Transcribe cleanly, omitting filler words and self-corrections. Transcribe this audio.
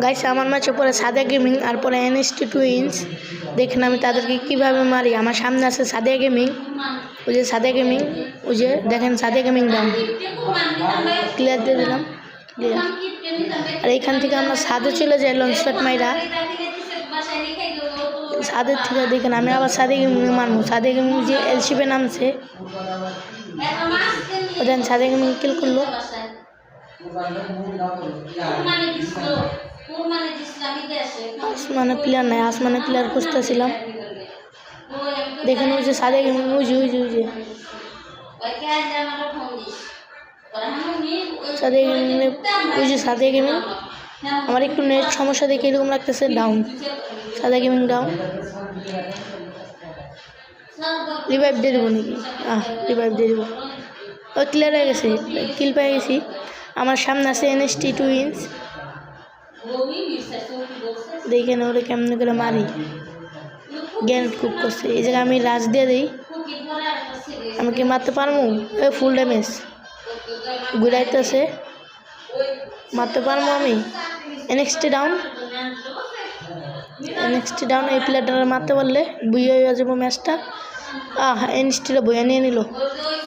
Guys আমার ম্যাচে পরে সাদিয়া গেমিং আর পরে NST টুইন্স। দেখেন আমি তাদেরকে কিভাবে মারি। আমার সামনে আছে সাদিয়া গেমিং, ওই যে সাদিয়া গেমিং, ওই যে দেখেন সাদিয়া গেমিং ডাউন, ক্লিয়ার দিয়ে দিলাম, ক্লিয়ার। আর এইখান থেকে আমরা সাদে চলে যাই লঞ্চ প্যাড মাইরা। সাদের থেকে দেখেন আমি আবার সাদিয়া গেমিং মারবো। সাদিয়া গেমিং যে এলসিপে নামছে, ওদের সাদিয়া গেমিং কিল করলো। আসমানে প্লেয়ার নাই, আসমানে প্লেয়ার খুঁজতেছিলাম। দেখেন ওই যে সাদিয়া গেমিং, ওই যে সাদিয়া গেমিং, ওই যে সাদিয়া গেমিং। আমার একটু নেট সমস্যা দেখে এরকম লাগতেছে, down. Sadia gaming down. Revive দিয়ে দেবো নাকি? রিভাইভ দিয়ে দেবো। ও ক্লিয়ার হয়ে গেছে, কিল পেয়ে গেছি। আমার সামনে আছে NST টুইন্স। দেখেন ওরা কেমন করে মারি, গ্যানেট কুক করছে। এই জায়গায় আমি রাজ দিয়ে দিই। আমি কি মারতে পারবো? ফুল ড্যামেজ ঘুরাইতেছে, মারতে পারবো আমি? NXT down, NXT down. এই প্লেয়ারটা মারতে পারলে বুঝে যাবো ম্যাচটা। NXT বইয়া নিয়ে নিল।